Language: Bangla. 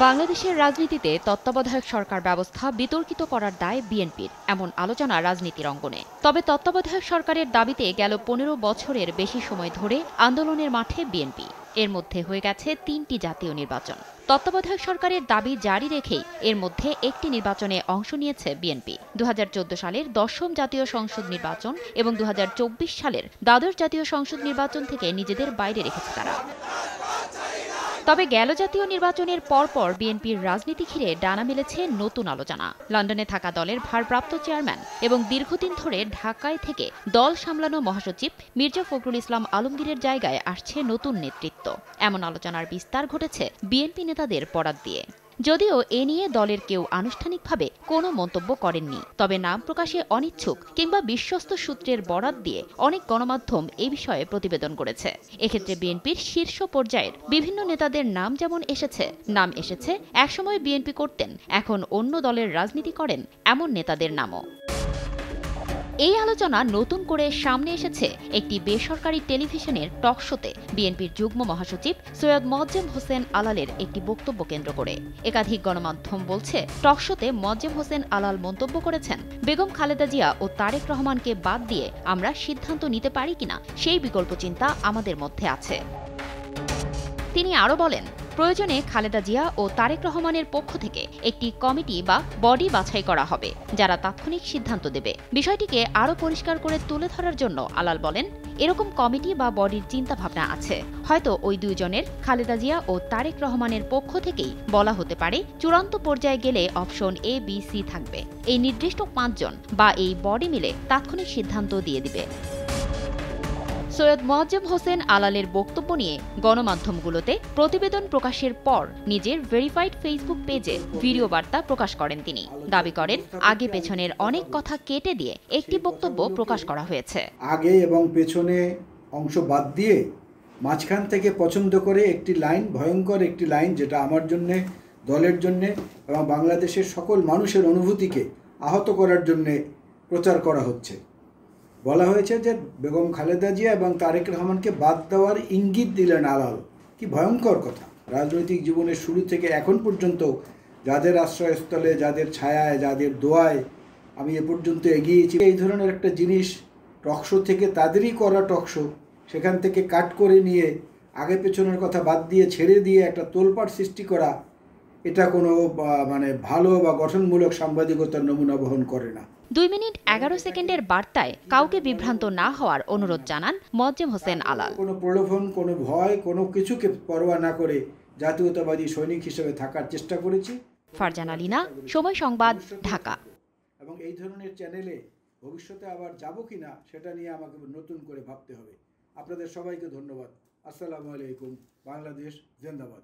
বাংলাদেশের রাজনীতিতে তত্ত্বাবধায়ক সরকার ব্যবস্থা বিতর্কিত করার দায় বিএনপির, এমন আলোচনা রাজনীতির অঙ্গনে। তবে তত্ত্বাবধায়ক সরকারের দাবিতে গেল ১৫ বছরের বেশি সময় ধরে আন্দোলনের মাঠে বিএনপি। এর মধ্যে হয়ে গেছে ৩টি জাতীয় নির্বাচন। তত্ত্বাবধায়ক সরকারের দাবি জারি রেখেই এর মধ্যে একটি নির্বাচনে অংশ নিয়েছে বিএনপি। ২০১৪ সালের ১০ম জাতীয় সংসদ নির্বাচন এবং ২০২৪ সালের দ্বাদশ জাতীয় সংসদ নির্বাচন থেকে নিজেদের বাইরে রেখেছে তারা। তবে গেল জাতীয় নির্বাচনের পরপর বিএনপির রাজনীতি ঘিরে ডানা মেলেছে নতুন আলোচনা। লন্ডনে থাকা দলের ভারপ্রাপ্ত চেয়ারম্যান এবং দীর্ঘদিন ধরে ঢাকায় থেকে দল সামলানো মহাসচিব মির্জা ফখরুল ইসলাম আলমগীরের জায়গায় আসছে নতুন নেতৃত্ব। এমন আলোচনার বিস্তার ঘটেছে বিএনপি নেতাদের বরাত দিয়ে। যদিও এ নিয়ে দলের কেউ আনুষ্ঠানিকভাবে কোনো মন্তব্য করেননি, তবে নাম প্রকাশে অনিচ্ছুক কিংবা বিশ্বস্ত সূত্রের বরাত দিয়ে অনেক গণমাধ্যম এ বিষয়ে প্রতিবেদন করেছে। এক্ষেত্রে বিএনপির শীর্ষ পর্যায়ের বিভিন্ন নেতাদের নাম যেমন এসেছে একসময় বিএনপি করতেন, এখন অন্য দলের রাজনীতি করেন এমন নেতাদের নামও। এই আলোচনা নতুন করে সামনে এসেছে একটি বেসরকারি টেলিভিশনের টক শোতে বিএনপির যুগ্ম মহাসচিব সৈয়দ মোয়াজ্জেম হোসেন আলালের একটি বক্তব্য কেন্দ্র করে। একাধিক গণমাধ্যম বলছে, টক শোতে মোয়াজ্জেম হোসেন আলাল মন্তব্য করেছেন, বেগম খালেদা জিয়া ও তারেক রহমানকে বাদ দিয়ে আমরা সিদ্ধান্ত নিতে পারি কিনা সেই বিকল্প চিন্তা আমাদের মধ্যে আছে। তিনি আরও বলেন, প্রয়োজনে খালেদা জিয়া ও তারেক রহমানের পক্ষ থেকে একটি কমিটি বা বডি বাছাই করা হবে, যারা তাৎক্ষণিক সিদ্ধান্ত দেবে। বিষয়টিকে আরও পরিষ্কার করে তুলে ধরার জন্য আলাল বলেন, এরকম কমিটি বা বডির চিন্তাভাবনা আছে। হয়তো ওই দুইজনের, খালেদা জিয়া ও তারেক রহমানের পক্ষ থেকেই বলা হতে পারে, চূড়ান্ত পর্যায়ে গেলে অপশন এ, বি, সি থাকবে। এই নির্দিষ্ট ৫ জন বা এই বডি মিলে তাৎক্ষণিক সিদ্ধান্ত দিয়ে দিবে। সৈয়দ মোয়াজ্জেম হোসেন আলালের বক্তব্য নিয়ে গণমাধ্যমগুলোতে প্রতিবেদন প্রকাশের পর নিজের ভেরিফাইড ফেসবুক পেজে ভিডিও বার্তা প্রকাশ করেন তিনি। দাবি করেন, আগে পেছনের অনেক কথা কেটে দিয়ে একটি বক্তব্য প্রকাশ করা হয়েছে। আগে এবং পেছনে অংশ বাদ দিয়ে মাঝখান থেকে পছন্দ করে একটি লাইন, ভয়ঙ্কর একটি লাইন, যেটা আমার জন্যে, দলের জন্যে এবং বাংলাদেশের সকল মানুষের অনুভূতিকে আহত করার জন্যে প্রচার করা হচ্ছে। বলা হয়েছে যে বেগম খালেদা জিয়া এবং তারেক রহমানকে বাদ দেওয়ার ইঙ্গিত দিলেন আলাল। কি ভয়ঙ্কর কথা! রাজনৈতিক জীবনের শুরু থেকে এখন পর্যন্ত যাদের আশ্রয়স্থলে, যাদের ছায়ায়, যাদের দোয়ায় আমি এ পর্যন্ত এগিয়েছি, এই ধরনের একটা জিনিস টকশো থেকে, তাদেরই করা টকশো, সেখান থেকে কাট করে নিয়ে আগে পেছনের কথা বাদ দিয়ে ছেড়ে দিয়ে একটা তোলপাড় সৃষ্টি করা, এটা কোনো ভালো বা গঠনমূলক সাংবাদিকতার নমুনা বহন করে না। ২ মিনিট ১১ সেকেন্ডের বার্তায় কাউকে বিভ্রান্ত না হওয়ার অনুরোধ জানান মোয়াজ্জেম হোসেন আলাল। কোনো প্রলোভন, কোনো ভয়, কোনো কিছুকে পরোয়া না করে জাতীয়তাবাদী সৈনিক হিসেবে থাকার চেষ্টা করেছি। ফারজানা লিনা, সময় সংবাদ, ঢাকা। এবং এই ধরনের চ্যানেলে ভবিষ্যতে আবার যাব কিনা সেটা নিয়ে আমাকে নতুন করে ভাবতে হবে। আপনাদের সবাইকে ধন্যবাদ। আসসালামু আলাইকুম। বাংলাদেশ জিন্দাবাদ।